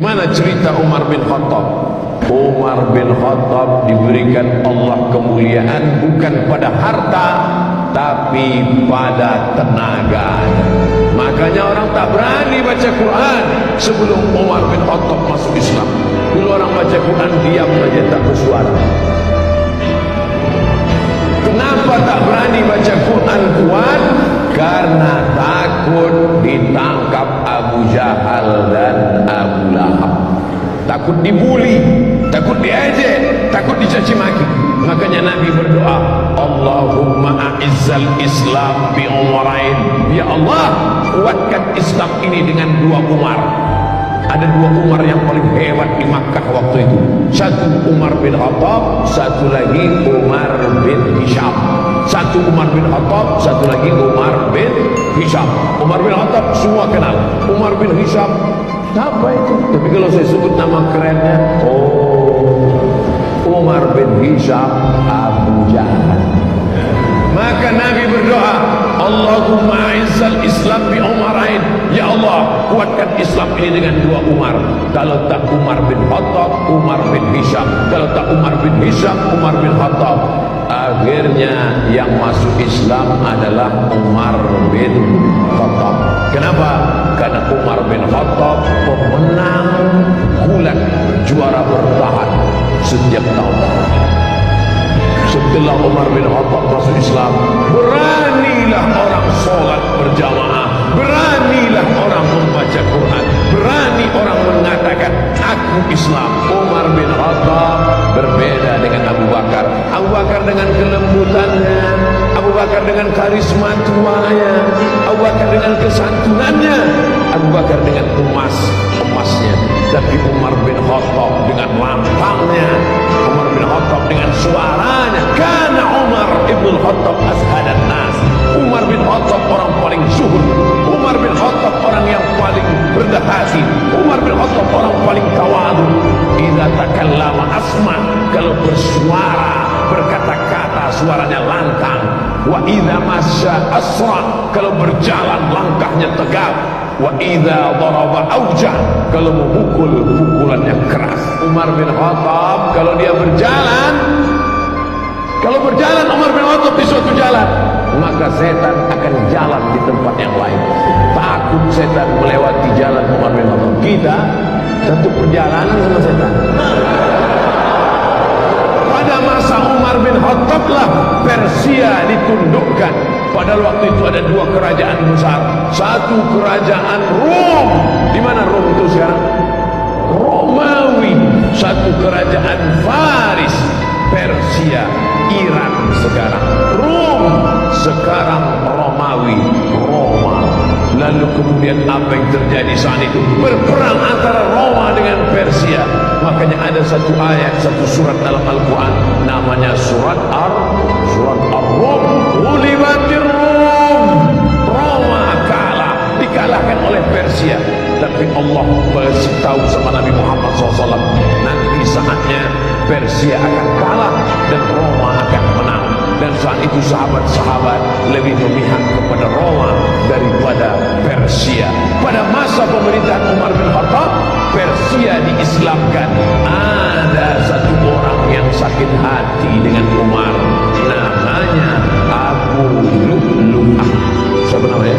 Mana cerita Umar bin Khattab? Umar bin Khattab diberikan Allah kemuliaan bukan pada harta, tapi pada tenaga. Makanya orang tak berani baca Quran sebelum Umar bin Khattab masuk Islam. Dulu orang baca Quran diam saja, tak bersuara. Kenapa tak berani baca Quran kuat? Karena takut ditangkap Abu Jahal dan Abu Lahab. Takut dibuli, takut diejek, takut dicaci maki. Makanya Nabi berdoa, Allahumma a'izzal Islam bi Umarain. Ya Allah, kuatkan Islam ini dengan dua Umar. Ada dua Umar yang paling hebat di Makkah waktu itu. Satu Umar bin Khattab, satu lagi Umar bin Hisham. Satu Umar bin Khattab, satu lagi Umar bin Hisham. Umar bin Khattab semua kenal. Umar bin Hisham, siapa itu? Tapi kalau saya sebut nama kerennya, Umar bin Hisham Abu Jahal. Maka Nabi berdoa, Allahumma a'izzal Islam bi Umarain. Ya Allah, kuatkan Islam ini dengan dua Umar. Kalau tak Umar bin Khattab, Umar bin Hisham. Kalau tak Umar bin Hisham, Umar bin Khattab. Akhirnya yang masuk Islam adalah Umar bin Khattab. Kenapa? Karena Umar bin Khattab pemenang bulan, juara bertahan setiap tahun. Setelah Umar bin Khattab masuk Islam, beranilah orang sholat berjamaah, beranilah orang membaca Quran, berani orang mengatakan aku Islam. Umar bin Khattab berbeda dengan Abu Bakar. Abu Bakar dengan kelembutannya, Abu Bakar dengan karisma tuanya, Abu Bakar dengan kesantunannya, Abu Bakar dengan emasnya. Tapi Umar bin Khattab dengan lantangnya, Umar bin Khattab dengan suaranya. Karena Umar ibn Khattab azhadan nas. Umar bin Khattab orang paling zuhud. Umar bin Khattab orang yang paling rendah hati. Umar bin Khattab orang paling tawadu. Idza takallama asma, kalau bersuara, berkata-kata suaranya lantang. Wa idza masya asra, kalau berjalan langkahnya tegap. Wa idza daraba auja, kalau memukul pukulannya keras. Umar bin Khattab kalau dia berjalan, Umar bin Khattab di suatu jalan, maka setan akan jalan di tempat yang lain. Takut setan melewati jalan Umar bin Khattab. Kita satu perjalanan sama setan. Pada masa Umar bin Khattab lah Persia ditundukkan. Padahal waktu itu ada dua kerajaan besar. Satu kerajaan Rom. Di mana Rom itu sekarang? Romawi. Satu kerajaan Faris, Persia, Iran sekarang. Rom sekarang Romawi, Roma. Lalu kemudian apa yang terjadi saat itu? Berperang antara Roma dengan Persia. Makanya ada satu ayat, satu surat dalam Al-Quran, namanya surat Ar-Rum. Ulibatir Rum. Roma kalah, dikalahkan oleh Persia. Tapi Allah beritahu sama Nabi Muhammad SAW, nanti saatnya Persia akan kalah dan Roma akan menang. Dan saat itu sahabat-sahabat lebih memihak kepada Roma daripada Persia. Pada masa pemerintahan Umar bin Khattab, Persia diislamkan. Ada satu orang yang sakit hati dengan Umar, namanya Abu Lu'lu'ah. Siapa namanya?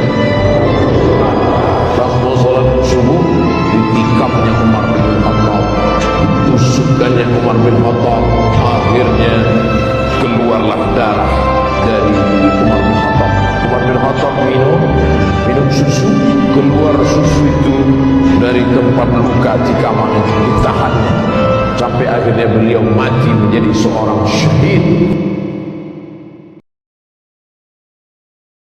Pas mau sholat subuh, ditikapnya Umar bin Khattab, ditusukannya Umar bin Khattab. Akhirnya keluarlah darah dari Umar bin Khattab. Umar bin Khattab minum susu, keluar susu itu dari tempat luka tikaman itu, ditahannya sampai akhirnya beliau mati menjadi seorang syahid.